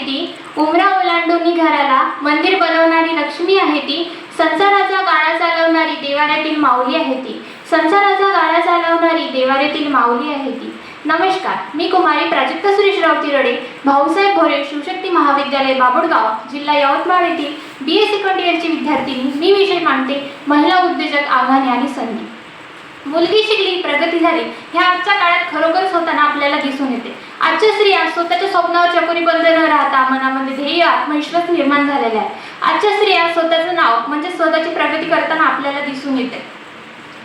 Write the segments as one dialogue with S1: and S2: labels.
S1: ती, उमरा ओलांडून घराला मंदिर बनवणारी लक्ष्मी आहे ती, संसाराचा गाडा चालवणारी देवाऱ्यातील माऊली आहे ती, संसाराचा गाडा चालवणारी देवाऱ्यातील माऊली आहे ती. नमस्कार, मी कुमारी प्राजक्ता सुरेश रावती, भाऊसाहेब भोरे शिवशक्ती महाविद्यालय बाबुळगाव, जिल्हा यवतमाळ येथील BA सेकंड इयरची विद्यार्थिनी. मी विषय मांडते महिला उद्योजक, आव्हाने आणि संधी. मुलगी शिकली, प्रगती झाली, ह्या आजच्या काळात खरोखरच होताना आपल्याला दिसून येते. आजच्या स्त्रिया स्वतःच्या स्वप्नावर चकोरीबंद न राहता मनामध्ये ध्येय, आत्मविश्वास निर्माण झालेला आहे. आजच्या स्त्रिया स्वतःचं नाव म्हणजे स्वतःची प्रगती करताना आपल्याला दिसून येते.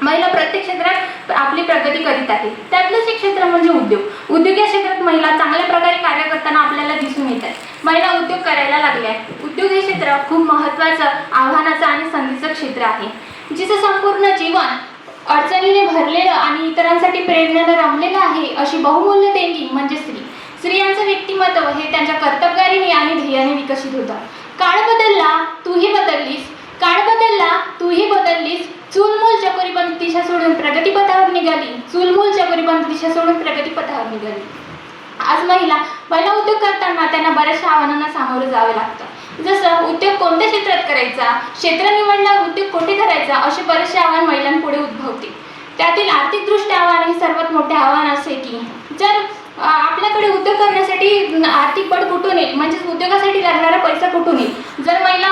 S1: महिला प्रत्येक क्षेत्रात आपली प्रगती करीत आहे. त्यातलंच एक क्षेत्र म्हणजे उद्योग. उद्योग या क्षेत्रात महिला चांगल्या प्रकारे कार्य करताना आपल्याला दिसून येत आहे. महिला उद्योग करायला लागल्या. उद्योग हे क्षेत्र खूप महत्त्वाचं, आव्हानाचं आणि संधीचं क्षेत्र आहे. जिचं संपूर्ण जीवन अडचणीने भरलेलं आणि इतरांसाठी प्रेरणेनं रमलेलं आहे, अशी बहुमूल्य देणगी म्हणजे स्त्री. स्त्रियांचं व्यक्तिमत्व हे त्यांच्या कर्तबगारीने आणि ध्येयाने विकसित होतं. काळ बदलला, तूही बदललीस. काळ बदलला, तूही बदललीस. चूलमूल चकोरीबंद दिशा सोडून प्रगतीपथावर निघाली. चूलमूल चकोरीबंद दिशा सोडून प्रगतीपथावर निघाली. आज महिला उद्योग करताना त्यांना बऱ्याचशा आव्हानांना सामोरं जावं लागतं. जसं उद्योग कोणत्या क्षेत्रात करायचा, क्षेत्र निवडल्यावर उद्योग कुठे करायचा, असे बरेचसे आव्हान महिलांपुढे उद्भवते. त्यातील आर्थिकदृष्ट्या आव्हान हे सर्वात मोठे आव्हान असे की जर आपल्याकडे उद्योग करण्यासाठी आर्थिक बळ कुठून येईल, म्हणजेच उद्योगासाठी लागणारा पैसा कुठून येईल. जर महिला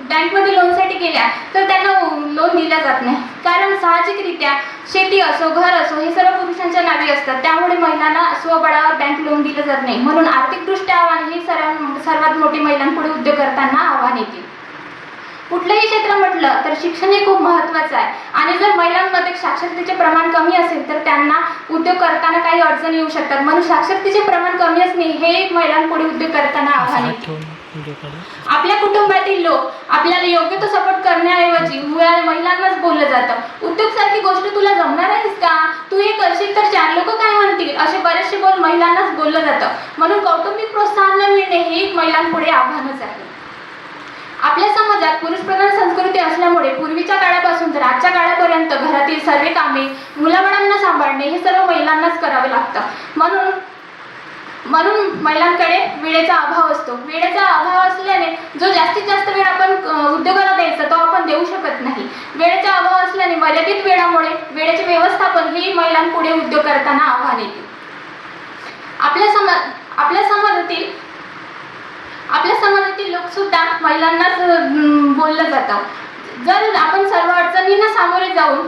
S1: बँकमध्ये लोनसाठी गेल्या तर त्यांना लोन दिला जात नाही, कारण साहजिकरित्या शेती असो, घर असो, हे सर्व पुरुषांच्या नावे असतात. त्यामुळे महिलांना स्वबळावर बँक लोन दिलं जात नाही. म्हणून आर्थिकदृष्ट्या आव्हान हे सर्वात मोठे महिलांपुढे उद्योग करताना आव्हान येते. कुठलंही क्षेत्र म्हटलं तर शिक्षण हे खूप महत्त्वाचं आहे आणि जर महिलांमध्ये साक्षरतेचे प्रमाण कमी असेल तर त्यांना उद्योग करताना काही अडचणी येऊ शकतात. म्हणून साक्षरतेचे प्रमाण कमी असणे हे एक महिलांपुढे उद्योग करताना आव्हान आहे. आपल्या कुटुंबातील लोक आपल्याला योग्य तो सपोर्ट करण्याऐवजी महिलांनाच बोललं जातं. उद्योगसारखी गोष्ट तुला जमणार आहेस का, तू हे करशील तर 4 लोक काय म्हणतील, असे बरेचसे बोल महिलांनाच बोललं जातं. म्हणून कौटुंबिक प्रोत्साहन न मिळणे हे एक महिलांपुढे आव्हानच आहे. आपल्या समाजात पुरुषप्रधान संस्कृती असल्यामुळे पूर्वीच्या काळापासून तर आजच्या काळापर्यंत घरातील सर्व कामे, मुलाबाळांना सांभाळणे हे सर्व महिलांनाच करावे लागतं. म्हणून महिलांकडे वेळेचा अभाव असतो. वेळेचा अभाव असल्याने जो जास्तीत जास्त वेळ आपण उद्योगाला द्यायचा तो आपण देऊ शकत नाही. वेळेचा अभाव असल्याने मर्यादित वेळामुळे वेळेचे व्यवस्थापन हे महिलांपुढे उद्योग करताना आव्हान येते. आपल्या समाजातील लोक सुद्धा महिलांनाच बोललं जातं. जर आपण सर्व अडचणींना सामोरे जाऊन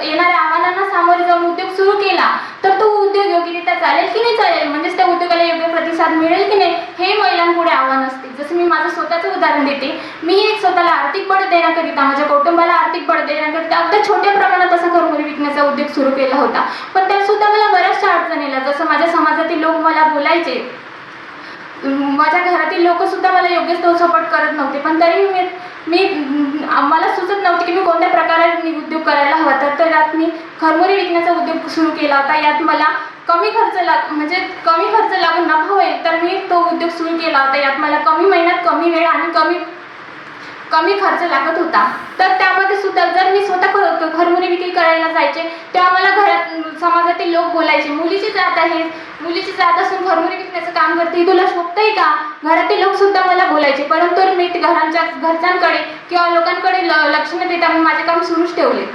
S1: येणाऱ्या आव्हानांना सामोरे जाऊन उद्योग सुरू केला तर तो उद्योग योग्यरित्या चालेल की नाही चालेल, म्हणजेच त्या उद्योगाला योग्य प्रतिसाद मिळेल की नाही, हे महिलांपुढे आव्हान असते. जसं मी माझं स्वतःचं उदाहरण देते. मी एक स्वतःला आर्थिक बळ देण्याकरिता, माझ्या कुटुंबाला आर्थिक बळ देण्याकरिता अगदी छोट्या प्रमाणात असा खरमुरी विकण्याचा उद्योग सुरू केला होता. पण त्यात सुद्धा मला बऱ्याचशा अडचणीला, जसं माझ्या समाजातील लोक मला बोलायचे, माझ्या घरातील लोक सुद्धा मला योग्य तो सपोर्ट करत नव्हते, पण तरी मला सुचत नव्हते की मी कोणत्या प्रकारे उद्योग करायला हवा. तर त्यात मी खरमुरी विकण्याचा उद्योग सुरू केला होता. यात मला कमी खर्च लागून नफा होईल तर मी तो उद्योग सुरू केला होता. यात मला कमी मेहनत, कमी वेळ आणि कमी खर्च लागत होता. तर त्यामध्ये सुद्धा जर मी स्वतः खरमुरी विक्री करायला जायचे तेव्हा मला घरात समाजातील लोक बोलायचे, मुलीची जात असून खरमुरी विकण्याचं काम करते, तुला शोभतंय का. घरातील लोक सुद्धा मला बोलायचे, परंतु मी घरच्यांकडे किंवा लोकांकडे लक्ष न देता मी माझे काम सुरूच ठेवले.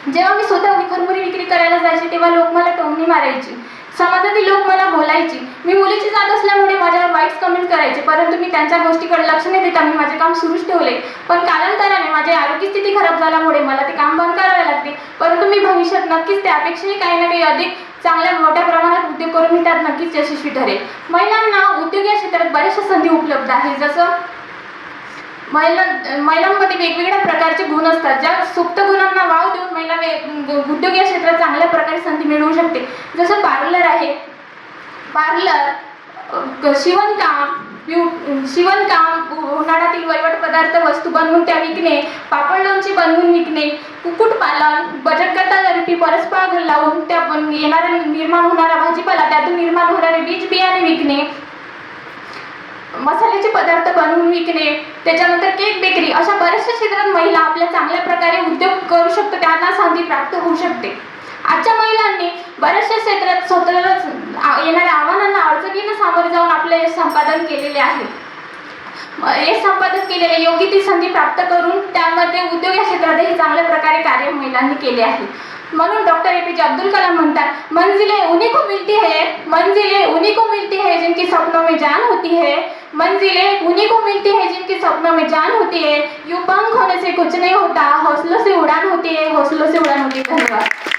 S1: जेव्हा मी स्वतः खरमुरी विक्री करायला जायचे तेव्हा लोक मला टोमणी मारायची, समाजातील लोक मला बोलायची. मी मुलीची जात असल्यामुळे माझ्यावर वाईट कमेंट करायचे, परंतु मी त्यांच्या गोष्टीकडे लक्ष न देता मी माझे काम सुरूच ठेवले. पण कालांतराने माझी आरोग्य स्थिती खराब झाल्यामुळे मला ते काम बंद करावे लागते. परंतु मी भविष्यात नक्कीच त्यापेक्षाही काही ना काही अधिक चांगल्या मोठ्या प्रमाणात उद्योग करून मी त्यात नक्कीच यशस्वी ठरेल. महिलांना उद्योग या क्षेत्रात बऱ्याचशा संधी उपलब्ध आहेत. जसं महिलांमध्ये वेगवेगळ्या प्रकारचे गुण असतात. ज्या सुप्त गुणांना वाव देऊन महिला उद्योग या क्षेत्रात चांगल्या प्रकारे संधी मिळवू शकते. जसं पार्लर आहे, शिवणकाम, उन्हाळ्यातील वैवट पदार्थ वस्तू बनवून त्या विकणे, पापड लोणची बनवून विकणे, कुक्कुटपालन, बचत गटातर्फे परस्पर लावून त्या निर्माण होणारा भाजीपाला, त्यातून निर्माण होणारे बीज बियाणे विकणे, मसाल्याचे पदार्थ बनवून विकणे, त्याच्यानंतर केक बेकरी, अशा बऱ्याचशा क्षेत्रात महिला आपल्या चांगल्या प्रकारे उद्योग करू शकतो, त्यांना संधी प्राप्त होऊ शकते. आजच्या महिलांनी बऱ्याचशा क्षेत्रात स्वतःला येणाऱ्या आव्हानांना, अडचणींना सामोरे जाऊन संपादन केलेले आहे. हे संपादन केलेले योग्य ती संधी प्राप्त करून त्यामध्ये उद्योग या क्षेत्रातही चांगल्या प्रकारे कार्य महिलांनी केले आहे. म्हणून डॉक्टर APJ अब्दुल कलाम म्हणतात, मंजिलें उन्हीं को मिलती है जिनकी सपनों में जान होती है. मंजिलें उन्हीं को मिलती है जिनकी सपनों में जान होती है. यूं पंख होने से कुछ नहीं होता, हौसलों से उड़ान होती है. धन्यवाद.